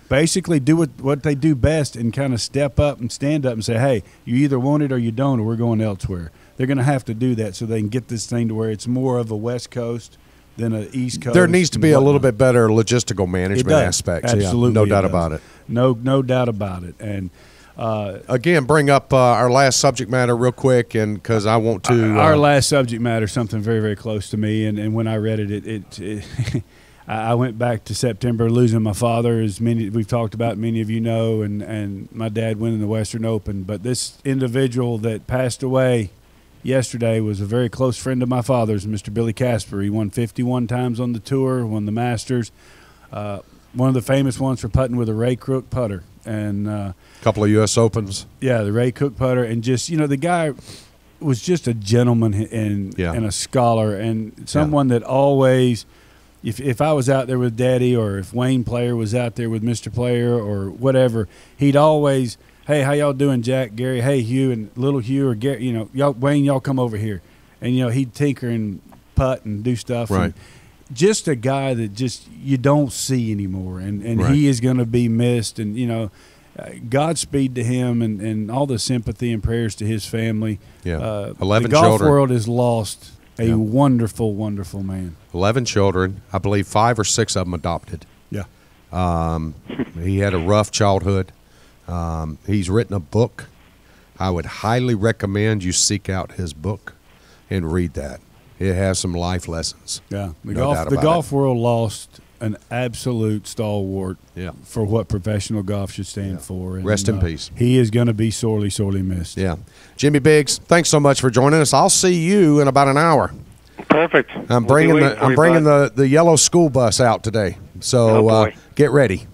[SPEAKER 9] basically do what they do best and kind of step up and stand up and say, hey, you either want it or you don't, or we're going elsewhere. They're going to have to do that so they can get this thing to where it's more of a West Coast than an East Coast.
[SPEAKER 7] There needs to be a little bit better logistical management aspects.
[SPEAKER 9] Absolutely,
[SPEAKER 7] no doubt about it.
[SPEAKER 9] No doubt about it. And
[SPEAKER 7] again, bring up our last subject matter real quick, and because I want to.
[SPEAKER 9] Our last subject matter, something very, very close to me, and when I read it I went back to September, losing my father, as we've talked about, many of you know, and my dad winning the Western Open. But this individual that passed away yesterday was a very close friend of my father's, Mr. Billy Casper. He won 51 times on the tour, won the Masters. One of the famous ones for putting with a Ray Crook putter. And
[SPEAKER 7] a couple of U.S. Opens.
[SPEAKER 9] Yeah, the Ray Cook putter. And just, the guy was just a gentleman and a scholar and someone that always, if I was out there with Daddy, or if Wayne Player was out there with Mr. Player or whatever, he'd always – hey, how y'all doing, Jack, Gary? Hey, Hugh and little Hugh or Gary, y'all, Wayne, y'all come over here. And, he'd tinker and putt and do stuff.
[SPEAKER 7] Right.
[SPEAKER 9] And just a guy that just you don't see anymore. And he is going to be missed. And, Godspeed to him and all the sympathy and prayers to his family.
[SPEAKER 7] Yeah, 11
[SPEAKER 9] the golf
[SPEAKER 7] children.
[SPEAKER 9] world has lost a wonderful, wonderful man.
[SPEAKER 7] 11 children. I believe 5 or 6 of them adopted.
[SPEAKER 9] Yeah.
[SPEAKER 7] He had a rough childhood. He's written a book. I would highly recommend you seek out his book and read that. It has some life lessons.
[SPEAKER 9] Yeah, the golf world lost an absolute stalwart for what professional golf should stand for. And,
[SPEAKER 7] rest in peace.
[SPEAKER 9] He is going to be sorely, sorely missed.
[SPEAKER 7] Yeah. Jimmy Biggs, thanks so much for joining us. I'll see you in about an hour.
[SPEAKER 10] Perfect.
[SPEAKER 7] I'm bringing the yellow school bus out today, so get ready.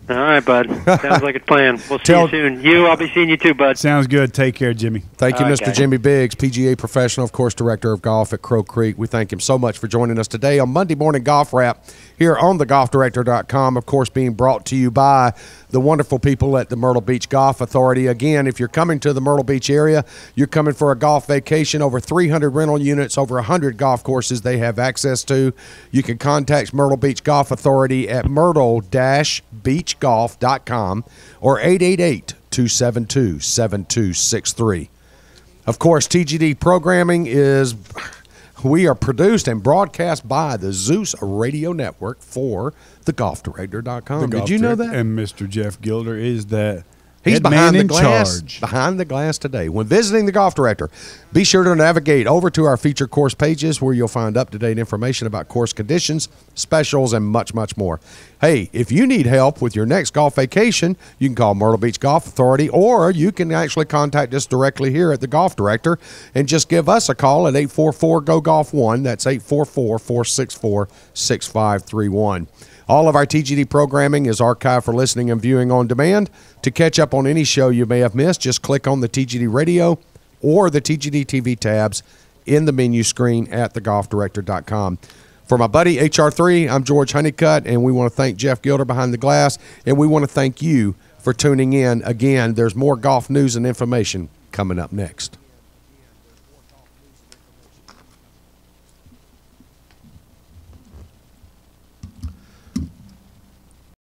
[SPEAKER 10] All right, bud. Sounds like a plan. We'll see you soon. I'll be seeing you too, bud.
[SPEAKER 9] Sounds good. Take care, Jimmy.
[SPEAKER 7] Thank you, Mr. Jimmy Biggs, PGA professional, of course, director of golf at Crow Creek. We thank him so much for joining us today on Monday Morning Golf Wrap here on thegolfdirector.com, of course, being brought to you by the wonderful people at the Myrtle Beach Golf Authority. Again, if you're coming to the Myrtle Beach area, you're coming for a golf vacation, over 300 rental units, over 100 golf courses they have access to. You can contact Myrtle Beach Golf Authority at myrtle-beachgolf.com or 888-272-7263. Of course, TGD programming we are produced and broadcast by the Zeus Radio Network for thegolfdirector.com. Did you know that?
[SPEAKER 9] And Mr. Jeff Gilder is that
[SPEAKER 7] He's behind the glass.
[SPEAKER 9] charge.
[SPEAKER 7] Behind the glass today. When visiting the Golf Director, be sure to navigate over to our feature course pages where you'll find up-to-date information about course conditions, specials, and much, much more. Hey, if you need help with your next golf vacation, you can call Myrtle Beach Golf Authority, or you can actually contact us directly here at the Golf Director and just give us a call at 844-GO-GOLF-1. That's 844-464-6531. All of our TGD programming is archived for listening and viewing on demand. To catch up on any show you may have missed, just click on the TGD Radio or the TGD TV tabs in the menu screen at thegolfdirector.com. For my buddy HR3, I'm George Honeycutt, and we want to thank Jeff Gilder behind the glass, and we want to thank you for tuning in. Again, there's more golf news and information coming up next.